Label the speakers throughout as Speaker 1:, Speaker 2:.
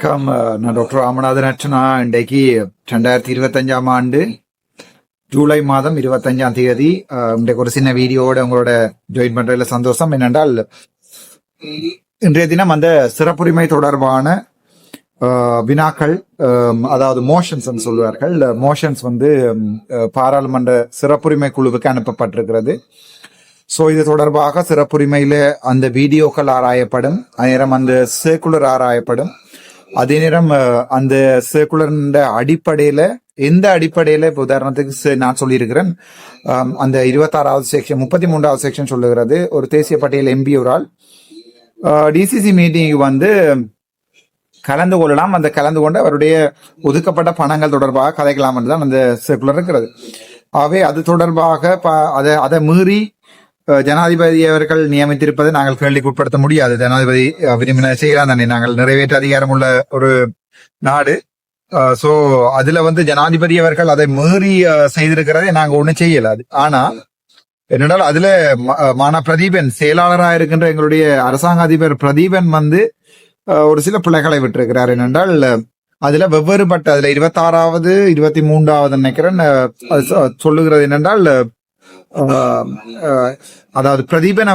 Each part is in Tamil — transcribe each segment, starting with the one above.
Speaker 1: வணக்கம். நான் டாக்டர் ராமநாதன் அர்ச்சனா. இன்றைக்கு 2025ஆம் ஆண்டு ஜூலை மாதம் 25ஆம் தேதி. இன்றைக்கு ஒரு சின்ன வீடியோட உங்களோட ஜாயின் பண்றதுல சந்தோஷம். என்னென்றால் இன்றைய தினம் அந்த சிறப்புரிமை தொடர்பான வினாக்கள், அதாவது மோஷன்ஸ் சொல்லுவார்கள். மோஷன்ஸ் பாராளுமன்ற சிறப்புரிமை குழுவுக்கு அனுப்பப்பட்டிருக்கிறது. ஸோ இது தொடர்பாக சிறப்புரிமையில அந்த வீடியோக்கள் ஆராயப்படும், நேரம் அந்த சர்க்குலர் ஆராயப்படும். அதே நேரம் அந்த சர்க்குலர் அடிப்படையில எந்த அடிப்படையில, இப்போ உதாரணத்துக்கு நான் சொல்லியிருக்கிறேன், அந்த 26வது செக்ஷன் 33வது செக்ஷன் சொல்லுகிறது, ஒரு தேசிய பட்டியல் எம்பி ஒரு ஆள் டிசிசி மீட்டிங்கு கலந்து கொள்ளலாம். அந்த கலந்து கொண்டு அவருடைய ஒதுக்கப்பட்ட பணங்கள் தொடர்பாக கதைக்கலாம் என்றுதான் அந்த சர்க்குலர் இருக்கிறது. ஆகவே அது தொடர்பாக அதை மீறி ஜனாதிபதி அவர்கள் நியமித்திருப்பதை நாங்கள் கேள்விக்கு உட்படுத்த முடியாது. ஜனாதிபதி விரும்பின செய்யலாம் தானே, நாங்கள் நிறைவேற்ற அதிகாரம் உள்ள ஒரு நாடு. சோ அதுல ஜனாதிபதி அவர்கள் அதை மீறி செய்திருக்கிறதை நாங்க ஒண்ணும் செய்யல. ஆனா என்னென்றால் அதுல மானா பிரதீபன் செயலாளராக இருக்கின்ற எங்களுடைய அரசாங்க அதிபர் பிரதீபன் ஒரு சில பிள்ளைகளை விட்டிருக்கிறார். என்னென்றால் அதுல வெவ்வேறுபட்ட, அதுல 26வது 23வது நினைக்கிறேன் சொல்லுகிறது என்னென்றால், அதாவது பிரதீபன்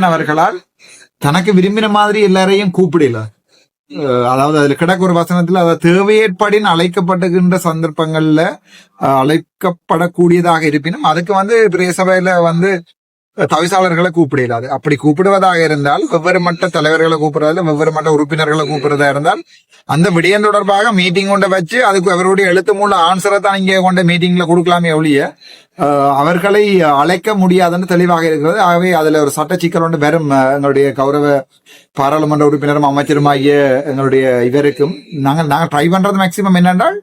Speaker 1: அவர்களால் தனக்கு விரும்பின மாதிரி எல்லாரையும் கூப்பிடல. அதாவது அதுல கிடக்கு ஒரு வசனத்துல, அதாவது தேவையேற்படின் அழைக்கப்படுகின்ற சந்தர்ப்பங்கள்ல அழைக்கப்படக்கூடியதாக இருப்பினும் அதுக்கு பிரேசபையில தவிசாளர்களை கூப்பிடலாது. அப்படி கூப்பிடுவதாக இருந்தால் வெவ்வேறு மட்ட தலைவர்களை கூப்பிடுறதுல வெவ்வேறு மட்ட உறுப்பினர்களை கூப்பிடுறதா இருந்தால் அந்த விடயம் தொடர்பாக மீட்டிங் கொண்டு வச்சு அதுக்கு அவருடைய எழுத்து மூல ஆன்சரை தான் இங்கே கொண்ட மீட்டிங்ல கொடுக்கலாமே ஒழிய அவர்களை அழைக்க முடியாதுன்னு தெளிவாக இருக்கிறது. ஆகவே அதுல ஒரு சட்ட சிக்கல் வரும். எங்களுடைய கௌரவ பாராளுமன்ற உறுப்பினரும் அமைச்சருமாகிய எங்களுடைய இவருக்கும் நாங்கள் ட்ரை பண்றது மேக்சிமம் என்னென்றால்,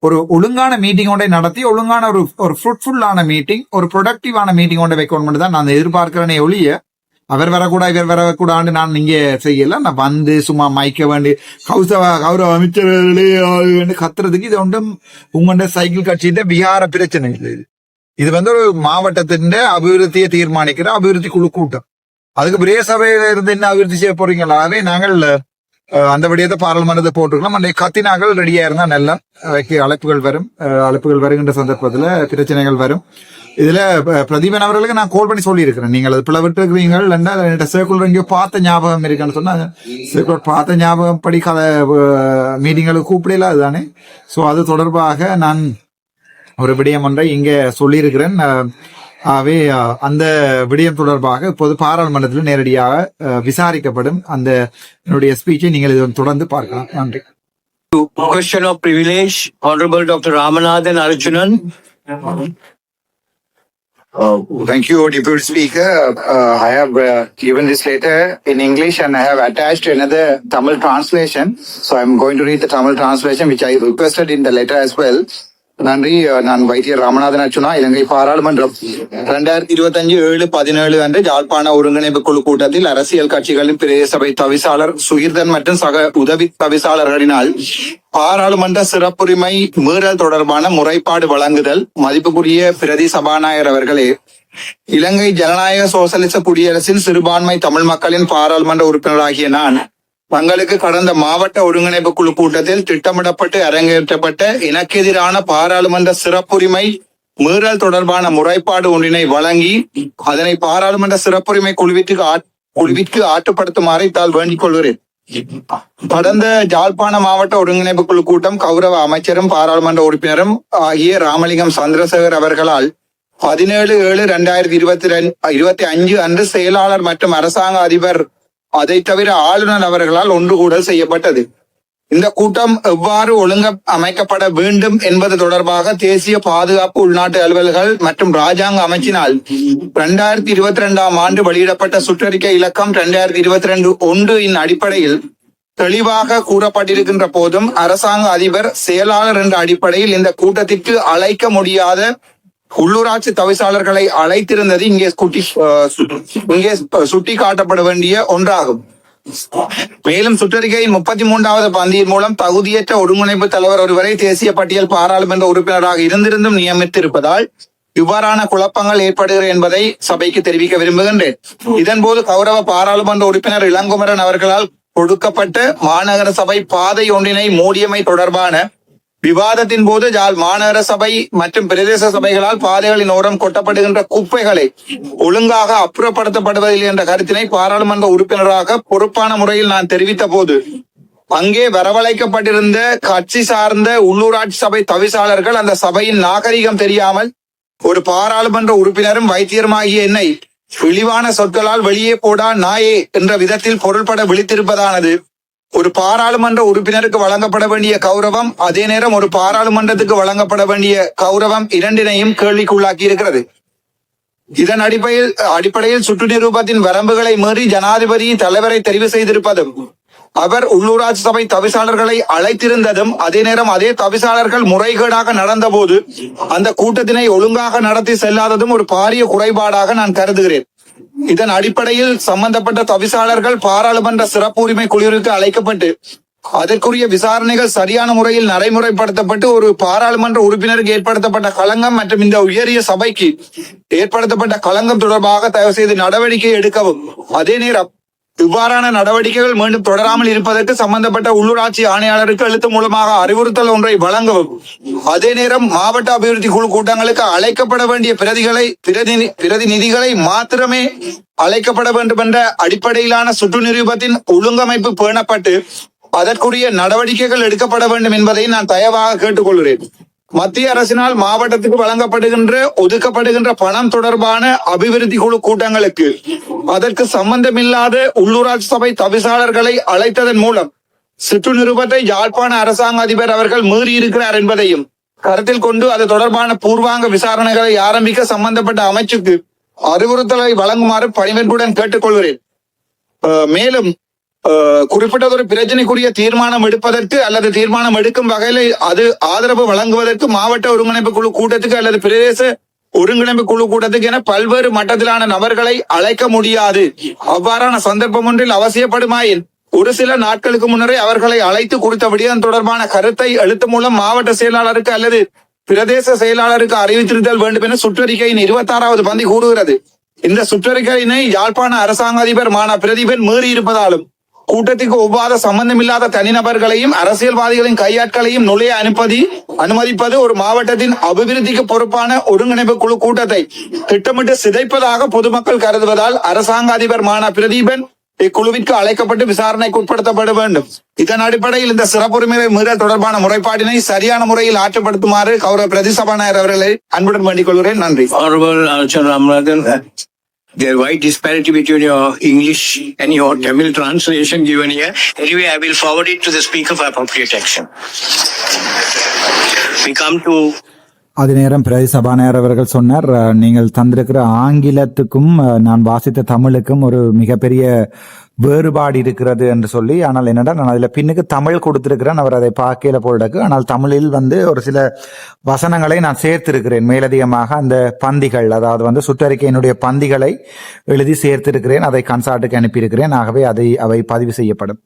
Speaker 1: ஒரு ஒழுங்கான மீட்டிங் ஒன்றை நடத்தி ஒழுங்கான ஒரு ஃப்ரூட்ஃபுல்லான மீட்டிங், ஒரு ப்ரொடக்டிவான மீட்டிங் ஒன்றை வைக்கணும் தான் நான் எதிர்பார்க்கிறேனே ஒழிய அவர் வரக்கூடா இவர் வரக்கூடாது நான் இங்க செய்யல. நான் சும்மா மயக்க வேண்டி கௌரவ அமைச்சர்களே கத்துறதுக்கு இது ஒன்றும் உங்களோட சைக்கிள் கட்சியின் விகார பிரச்சனை இல்லை. இது ஒரு மாவட்டத்தின் அபிவிருத்தியை தீர்மானிக்கிற அபிவிருத்தி குழு கூட்டம். அதுக்கு பெரிய சபையில இருந்து என்ன அபிவிருத்தி செய்ய போறீங்களாவே நாங்கள் அந்த விடயத்தை பாராளுமன்றத்தை போட்டுக்கலாம். அந்த கத்தினாக்கள் ரெடியா இருந்தா நல்லா அழைப்புகள் வருகின்ற சந்தர்ப்பத்துல பிரச்சனைகள் வரும். இதுல பிரதீபன் அவர்களுக்கு நான் கால் பண்ணி சொல்லி இருக்கிறேன், நீங்கள் அது பிளவிட்டு இருக்கிறீங்க, சர்க்குலர் எங்கேயோ பார்த்த ஞாபகம் இருக்குன்னு சொன்னா, சர்க்குலர் பார்த்த ஞாபகம் படி மீட்டிங்களுக்கு கூப்பிடல அதுதானே. சோ அது தொடர்பாக நான் ஒரு விடயம் ஒன்றை இங்க சொல்லியிருக்கிறேன். ஆகவே அந்த விடயம் தொடர்பாக இப்போது பாராளுமன்றத்தில் நேரடியாக விசாரிக்கப்படும். அந்த என்னுடைய ஸ்பீச்சை நீங்கள் இதை தொடர்ந்து பார்க்கலாம். நன்றி.
Speaker 2: Question of privilege, Honorable Dr. Ramanathan Arjunan.
Speaker 1: Thank you, Deputy Speaker. I have given this letter in English and I have attached another Tamil translation. So I'm going to read the Tamil translation which I requested in the letter as well. நன்றி. நான் வைத்தியர் ராமநாதன் அர்ச்சுனா. இலங்கை பாராளுமன்றம் 2025-7-17 அன்று யாழ்ப்பாண ஒருங்கிணைப்பு குழு கூட்டத்தில் அரசியல் கட்சிகளின் பிரதேச சபை தவிசாளர் சுகிர்தன் மற்றும் சக உதவி தவிசாளர்களினால் பாராளுமன்ற சிறப்புரிமை மீறல் தொடர்பான முறைப்பாடு வழங்குதல். மதிப்புக்குரிய பிரதி சபாநாயகர் அவர்களே, இலங்கை ஜனநாயக சோசலிச குடியரசின் சிறுபான்மை தமிழ் மக்களின் பாராளுமன்ற உறுப்பினராகிய நான் தங்களுக்கு கடந்த மாவட்ட ஒருங்கிணைப்பு குழு கூட்டத்தில் திட்டமிடப்பட்டு அரங்கேற்றப்பட்ட எனக்கு எதிரான பாராளுமன்ற சிறப்புரிமை மீறல் தொடர்பான முறைப்பாடு ஒன்றினை வழங்கி அதனை பாராளுமன்ற சிறப்புரிமை குழுவிற்கு ஆட்டுப்படுத்துமாறு இத்தால் வேண்டிக் கொள்கிறேன். கடந்த யாழ்ப்பாண மாவட்ட ஒருங்கிணைப்பு குழு கூட்டம் கௌரவ அமைச்சரும் பாராளுமன்ற உறுப்பினரும் ஆகிய ராமலிங்கம் சந்திரசேகர் அவர்களால் 17/7/2025 அன்று செயலாளர் மற்றும் அரசாங்க அதிபர், அதை தவிர ஆளுநர் அவர்களால் ஒன்று கூடல் செய்யப்பட்டது. இந்த கூட்டம் எவ்வாறு அமைக்கப்பட வேண்டும் என்பது தொடர்பாக தேசிய பாதுகாப்பு, உள்நாட்டு அலுவல்கள் மற்றும் ராஜாங்க அமைச்சினால் 2022ஆம் ஆண்டு வெளியிடப்பட்ட சுற்றறிக்கை இலக்கம் 2022-1 இன் அடிப்படையில் தெளிவாக கூறப்பட்டிருக்கின்ற போதும் அரசாங்க அதிபர் செயலாளர் என்ற அடிப்படையில் இந்த கூட்டத்திற்கு அழைக்க முடியாத உள்ளூராட்சி தவிசாளர்களை அழைத்திருந்தது இங்கே சுட்டி காட்டப்பட வேண்டிய ஒன்றாகும். மேலும் சுற்றறிக்கையின் 33வது பந்தியின் மூலம் தகுதியற்ற ஒருங்கிணைப்பு தலைவர் ஒருவரை தேசிய பட்டியல் பாராளுமன்ற உறுப்பினராக இருந்திருந்தும் நியமித்திருப்பதால் இவ்வாறான குழப்பங்கள் ஏற்படுகிற என்பதை சபைக்கு தெரிவிக்க விரும்புகின்றேன். இதன்போது கௌரவ பாராளுமன்ற உறுப்பினர் இளங்குமரன் அவர்களால் கொடுக்கப்பட்ட மாநகர சபை பாதை ஒன்றினை மூடியமை தொடர்பான விவாதத்தின் போது யாழ் மாநகர சபை மற்றும் பிரதேச சபைகளால் பாதைகளின் ஓரம் கொட்டப்படுகின்ற குப்பைகளை ஒழுங்காக அப்புறப்படுத்தப்படுவதில்லை என்ற கருத்தினை பாராளுமன்ற உறுப்பினராக பொறுப்பான முறையில் நான் தெரிவித்த போது அங்கே வரவழைக்கப்பட்டிருந்த கட்சி சார்ந்த உள்ளூராட்சி சபை தவிசாளர்கள் அந்த சபையின் நாகரிகம் தெரியாமல் ஒரு பாராளுமன்ற உறுப்பினரும் வைத்தியருமாகிய என்னை இழிவான சொற்களால் வெளியே போடா நாயே என்ற விதத்தில் பொருள்பட விழித்திருப்பதானது ஒரு பாராளுமன்ற உறுப்பினருக்கு வழங்கப்பட வேண்டிய கௌரவம், அதே நேரம் ஒரு பாராளுமன்றத்துக்கு வழங்கப்பட வேண்டிய கௌரவம் இரண்டினையும் கேள்விக்குள்ளாக்கி இருக்கிறது. இதன் அடிப்படையில் சுற்று நிரூபத்தின் வரம்புகளை மீறி ஜனாதிபதி தலைவரை தெரிவு செய்திருப்பதும், அவர் உள்ளூராட்சி சபை தவிசாளர்களை அழைத்திருந்ததும், அதே நேரம் அதே தவிசாளர்கள் முறைகேடாக நடந்தபோது அந்த கூட்டத்தினை ஒழுங்காக நடத்தி செல்லாததும் ஒரு பாரிய குறைபாடாக நான் கருதுகிறேன். இதன் அடிப்படையில் சம்பந்தப்பட்ட தவிசாளர்கள் பாராளுமன்ற சிறப்பு உரிமை குழுவிற்கு அழைக்கப்பட்டு அதற்குரிய விசாரணைகள் சரியான முறையில் நடைமுறைப்படுத்தப்பட்டு ஒரு பாராளுமன்ற உறுப்பினருக்கு ஏற்படுத்தப்பட்ட களங்கம் மற்றும் இந்த உயரிய சபைக்கு ஏற்படுத்தப்பட்ட களங்கம் தொடர்பாக தயவு செய்து நடவடிக்கை எடுக்கவும், அதே நேரம் இவ்வாறான நடவடிக்கைகள் மீண்டும் தொடராமல் இருப்பதற்கு சம்பந்தப்பட்ட உள்ளூராட்சி ஆணையாளருக்கு எழுத்து மூலமாக அறிவுறுத்தல் ஒன்றை வழங்கவும், அதே நேரம் மாவட்ட அபிவிருத்தி குழு கூட்டங்களுக்கு அழைக்கப்பட வேண்டிய பிரதிநிதிகளை மாத்திரமே அழைக்கப்பட வேண்டும் என்ற அடிப்படையிலான சுற்று நிரூபத்தின் ஒழுங்கமைப்பு பேணப்பட்டு அதற்குரிய நடவடிக்கைகள் எடுக்கப்பட வேண்டும் என்பதை நான் தயவாக கேட்டுக்கொள்கிறேன். மத்திய அரசினால் மாவட்டத்துக்கு வழங்கப்படுகின்ற ஒதுக்கப்படுகின்ற பணம் தொடர்பான அபிவிருத்தி குழு கூட்டங்களுக்கு அதற்கு சம்பந்தமில்லாத உள்ளூராட்சி சபை தவிசாளர்களை அழைத்ததன் மூலம் சுற்று நிரூபத்தை யாழ்ப்பாண அரசாங்க அதிபர் அவர்கள் மீறி இருக்கிறார் என்பதையும் கருத்தில் கொண்டு அது தொடர்பான பூர்வாங்க விசாரணைகளை ஆரம்பிக்க சம்பந்தப்பட்ட அமைச்சுக்கு அறிவுறுத்தலை வழங்குமாறு பணிவன்புடன் கேட்டுக்கொள்கிறேன். மேலும் குறிப்பிட்டதொரு பிரச்சனைக்குரிய தீர்மானம் எடுப்பதற்கு அல்லது தீர்மானம் எடுக்கும் வகையில் அது ஆதரவு வழங்குவதற்கு மாவட்ட ஒருங்கிணைப்பு குழு கூட்டத்துக்கு அல்லது பிரதேச ஒருங்கிணைப்பு குழு கூட்டத்துக்கு என பல்வேறு மட்டத்திலான நபர்களை அழைக்க முடியாது. அவ்வாறான சந்தர்ப்பம் ஒன்றில் அவசியப்படுமாயின் ஒரு சில நாட்களுக்கு முன்னரே அவர்களை அழைத்து குறித்த விடயம் தொடர்பான கருத்தை எழுத்து மூலம் மாவட்ட செயலாளருக்கு அல்லது பிரதேச செயலாளருக்கு அறிவித்திருத்தல் வேண்டும் என சுற்றறிக்கையின் 26வது பந்தி கூறுகிறது. இந்த சுற்றறிக்கையினை யாழ்ப்பாண அரசாங்க அதிபர் மானா பிரதீபன் மீறி இருப்பதாலும் கூட்டத்திற்கு ஒவ்வாத சம்பந்தமில்லாத தனிநபர்களையும் அரசியல்வாதிகளின் கையாட்களையும் நுழைய அனுமதிப்பது ஒரு மாவட்டத்தின் அபிவிருத்திக்கு பொறுப்பான ஒருங்கிணைப்பு குழு கூட்டத்தை திட்டமிட்டு சிதைப்பதாக பொதுமக்கள் கருதுவதால் அரசாங்க அதிபர் மானா பிரதீபன் இக்குழுவிற்கு அழைக்கப்பட்டு விசாரணைக்கு உட்படுத்தப்பட வேண்டும். இதன் அடிப்படையில் இந்த சிறப்புரிமை மீறல் தொடர்பான முறைப்பாட்டினை சரியான முறையில் ஆற்றுப்படுத்துமாறு கௌரவ பிரதி சபாநாயகர் அவர்களை அன்புடன் வேண்டிக் கொள்கிறேன். நன்றி.
Speaker 2: There wide disparity between your English and your Tamil translation given here. Anyway, I will forward it to the Speaker for appropriate action. We come to
Speaker 3: அதே நேரம் பிரதி சபாநாயகர் அவர்கள் சொன்னார், நீங்கள் தந்திருக்கிற ஆங்கிலத்துக்கும் நான் வாசித்த தமிழுக்கும் ஒரு மிகப்பெரிய வேறுபாடு இருக்கிறது என்று சொல்லி. ஆனால் என்னடா நான் அதில் பின்னுக்கு தமிழ் கொடுத்திருக்கிறேன், அவர் அதை பார்க்கல போலக்கு. ஆனால் தமிழில் ஒரு சில வசனங்களை நான் சேர்த்திருக்கிறேன் மேலதிகமாக. அந்த பந்திகள், அதாவது சுற்றறிக்கையினுடைய பந்திகளை எழுதி சேர்த்திருக்கிறேன். அதை கன்சார்ட்டுக்கு அனுப்பியிருக்கிறேன். ஆகவே அவை பதிவு செய்யப்படும்.